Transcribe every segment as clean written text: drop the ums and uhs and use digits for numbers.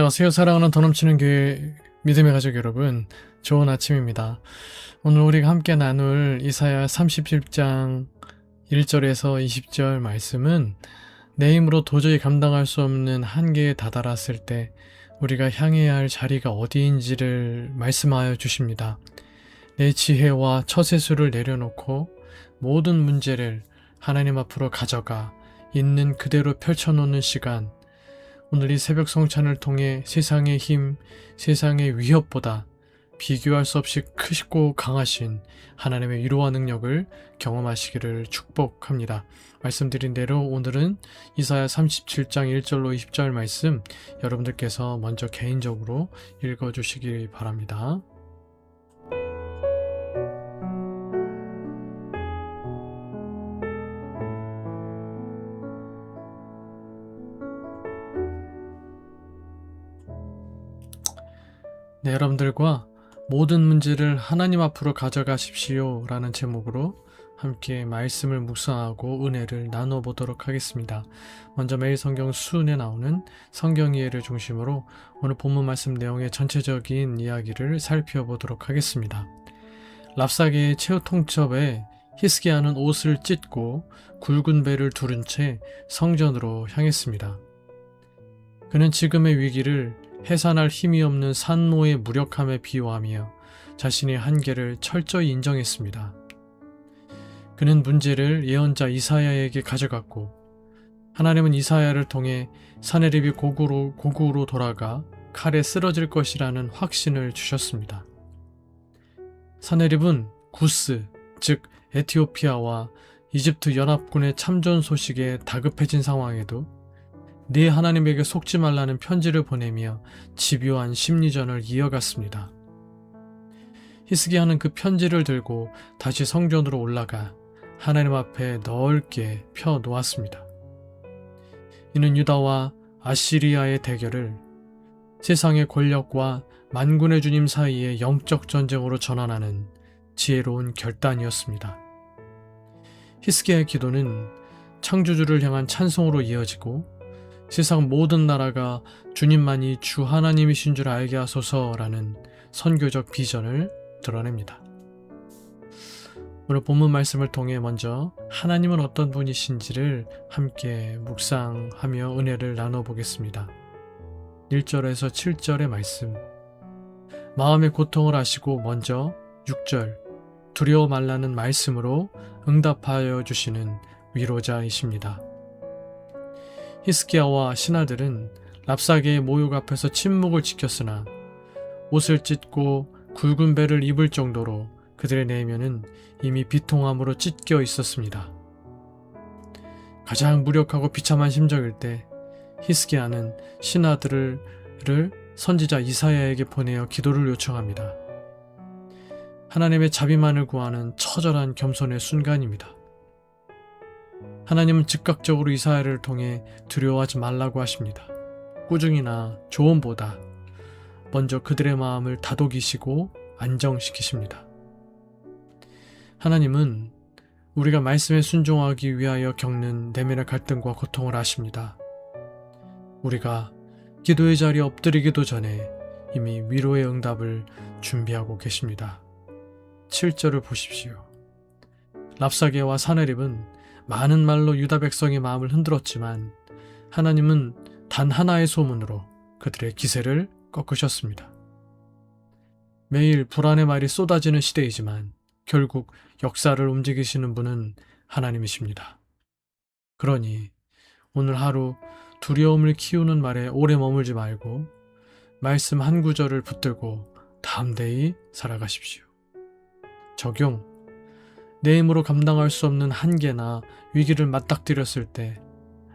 안녕하세요. 사랑하는 더 넘치는 교회 믿음의 가족 여러분, 좋은 아침입니다. 오늘 우리가 함께 나눌 이사야 37장 1절에서 20절 말씀은 내 힘으로 도저히 감당할 수 없는 한계에 다다랐을 때 우리가 향해야 할 자리가 어디인지를 말씀하여 주십니다. 내 지혜와 처세술을 내려놓고 모든 문제를 하나님 앞으로 가져가 있는 그대로 펼쳐놓는 시간, 오늘 이 새벽 성찬을 통해 세상의 힘, 세상의 위협보다 비교할 수 없이 크시고 강하신 하나님의 위로와 능력을 경험하시기를 축복합니다. 말씀드린 대로 오늘은 이사야 37장 1절로 20절 말씀 여러분들께서 먼저 개인적으로 읽어주시기 바랍니다. 네, 여러분들과 모든 문제를 하나님 앞으로 가져가십시오 라는 제목으로 함께 말씀을 묵상하고 은혜를 나눠 보도록 하겠습니다. 먼저 매일 성경 수은에 나오는 성경 이해를 중심으로 오늘 본문 말씀 내용의 전체적인 이야기를 살펴보도록 하겠습니다. 랍사게의 최후 통첩에 히스기야는 옷을 찢고 굵은 배를 두른 채 성전으로 향했습니다. 그는 지금의 위기를 해산할 힘이 없는 산모의 무력함에 비유하며 자신의 한계를 철저히 인정했습니다. 그는 문제를 예언자 이사야에게 가져갔고 하나님은 이사야를 통해 사내립이 고국으로 돌아가 칼에 쓰러질 것이라는 확신을 주셨습니다. 사내립은 구스, 즉 에티오피아와 이집트 연합군의 참전 소식에 다급해진 상황에도 네 하나님에게 속지 말라는 편지를 보내며 집요한 심리전을 이어갔습니다. 히스기야는 그 편지를 들고 다시 성전으로 올라가 하나님 앞에 넓게 펴 놓았습니다. 이는 유다와 아시리아의 대결을 세상의 권력과 만군의 주님 사이의 영적 전쟁으로 전환하는 지혜로운 결단이었습니다. 히스기야의 기도는 창조주를 향한 찬송으로 이어지고 세상 모든 나라가 주님만이 주 하나님이신 줄 알게 하소서라는 선교적 비전을 드러냅니다. 오늘 본문 말씀을 통해 먼저 하나님은 어떤 분이신지를 함께 묵상하며 은혜를 나눠보겠습니다. 1절에서 7절의 말씀, 마음의 고통을 아시고 먼저 6절, 두려워 말라는 말씀으로 응답하여 주시는 위로자이십니다. 히스기야와 신하들은 랍사게의 모욕 앞에서 침묵을 지켰으나 옷을 찢고 굵은 배를 입을 정도로 그들의 내면은 이미 비통함으로 찢겨 있었습니다. 가장 무력하고 비참한 심정일 때 히스기야는 신하들을 선지자 이사야에게 보내어 기도를 요청합니다. 하나님의 자비만을 구하는 처절한 겸손의 순간입니다. 하나님은 즉각적으로 이사야를 통해 두려워하지 말라고 하십니다. 꾸중이나 조언보다 먼저 그들의 마음을 다독이시고 안정시키십니다. 하나님은 우리가 말씀에 순종하기 위하여 겪는 내면의 갈등과 고통을 아십니다. 우리가 기도의 자리에 엎드리기도 전에 이미 위로의 응답을 준비하고 계십니다. 7절을 보십시오. 랍사게와 사네립은 많은 말로 유다 백성의 마음을 흔들었지만 하나님은 단 하나의 소문으로 그들의 기세를 꺾으셨습니다. 매일 불안의 말이 쏟아지는 시대이지만 결국 역사를 움직이시는 분은 하나님이십니다. 그러니 오늘 하루 두려움을 키우는 말에 오래 머물지 말고 말씀 한 구절을 붙들고 담대히 살아가십시오. 적용, 내 힘으로 감당할 수 없는 한계나 위기를 맞닥뜨렸을 때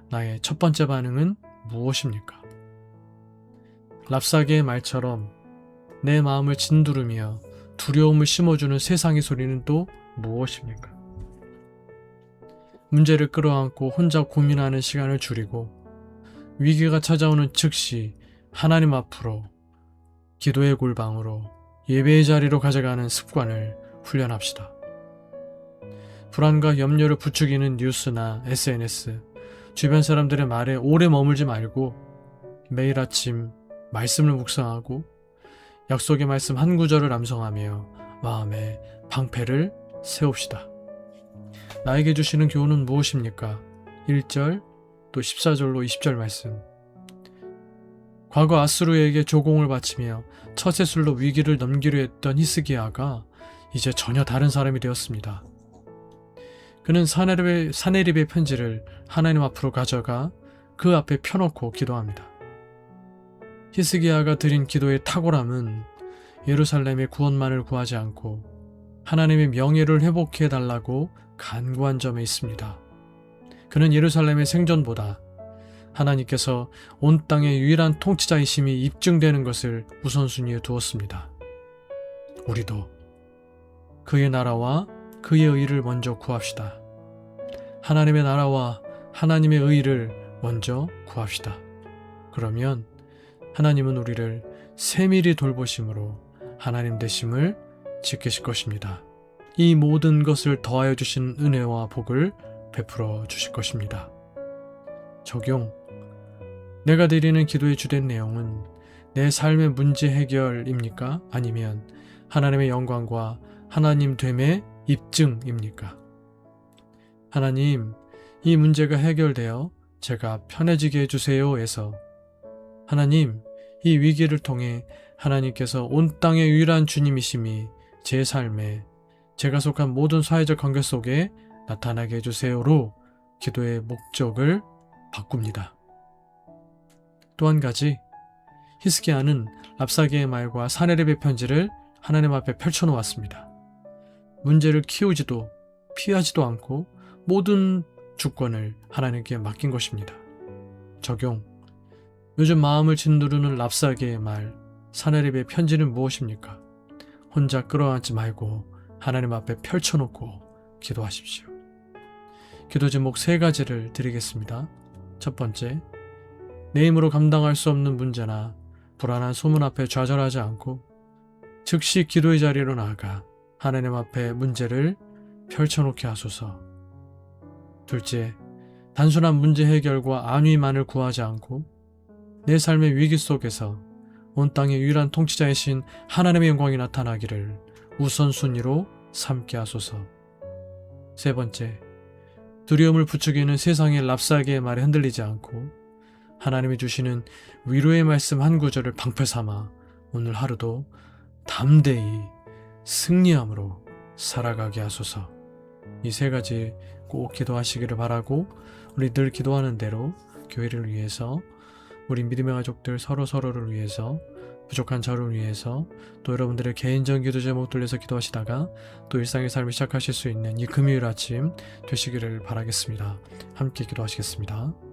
나의 첫 번째 반응은 무엇입니까? 랍사게의 말처럼 내 마음을 진두르며 두려움을 심어주는 세상의 소리는 또 무엇입니까? 문제를 끌어안고 혼자 고민하는 시간을 줄이고 위기가 찾아오는 즉시 하나님 앞으로 기도의 골방으로 예배의 자리로 가져가는 습관을 훈련합시다. 불안과 염려를 부추기는 뉴스나 SNS, 주변 사람들의 말에 오래 머물지 말고 매일 아침 말씀을 묵상하고 약속의 말씀 한 구절을 암송하며 마음의 방패를 세웁시다. 나에게 주시는 교훈은 무엇입니까? 1절 또 14절로 20절 말씀. 과거 아수르에게 조공을 바치며 처세술로 위기를 넘기려 했던 히스기야가 이제 전혀 다른 사람이 되었습니다. 그는 사네립의 편지를 하나님 앞으로 가져가 그 앞에 펴놓고 기도합니다. 히스기야가 드린 기도의 탁월함은 예루살렘의 구원만을 구하지 않고 하나님의 명예를 회복해 달라고 간구한 점에 있습니다. 그는 예루살렘의 생존보다 하나님께서 온 땅의 유일한 통치자이심이 입증되는 것을 우선순위에 두었습니다. 우리도 그의 나라와 그의 의를 먼저 구합시다. 하나님의 나라와 하나님의 의를 먼저 구합시다. 그러면 하나님은 우리를 세밀히 돌보심으로 하나님 되심을 지키실 것입니다. 이 모든 것을 더하여 주신 은혜와 복을 베풀어 주실 것입니다. 적용. 내가 드리는 기도의 주된 내용은 내 삶의 문제 해결입니까? 아니면 하나님의 영광과 하나님 됨의 입증입니까? 하나님, 이 문제가 해결되어 제가 편해지게 해주세요에서 하나님, 이 위기를 통해 하나님께서 온 땅의 유일한 주님이심이 제 삶에 제가 속한 모든 사회적 관계 속에 나타나게 해주세요로 기도의 목적을 바꿉니다. 또 한 가지, 히스기야는 랍사게의 말과 사네립의 편지를 하나님 앞에 펼쳐놓았습니다. 문제를 키우지도 피하지도 않고 모든 주권을 하나님께 맡긴 것입니다. 적용. 요즘 마음을 짓누르는 랍사게의 말, 사네립의 편지는 무엇입니까? 혼자 끌어안지 말고 하나님 앞에 펼쳐놓고 기도하십시오. 기도 제목 3가지를 드리겠습니다. 첫 번째, 내 힘으로 감당할 수 없는 문제나 불안한 소문 앞에 좌절하지 않고 즉시 기도의 자리로 나아가 하나님 앞에 문제를 펼쳐놓게 하소서. 둘째, 단순한 문제 해결과 안위만을 구하지 않고 내 삶의 위기 속에서 온 땅의 유일한 통치자이신 하나님의 영광이 나타나기를 우선순위로 삼게 하소서. 세 번째, 두려움을 부추기는 세상의 랍사게의 말에 흔들리지 않고 하나님이 주시는 위로의 말씀 한 구절을 방패 삼아 오늘 하루도 담대히 승리함으로 살아가게 하소서. 이 3가지 꼭 기도하시기를 바라고, 우리 늘 기도하는 대로 교회를 위해서, 우리 믿음의 가족들 서로를 위해서, 부족한 저를 위해서, 또 여러분들의 개인적인 기도 제목들 위해서 기도하시다가 또 일상의 삶을 시작하실 수 있는 이 금요일 아침 되시기를 바라겠습니다. 함께 기도하시겠습니다.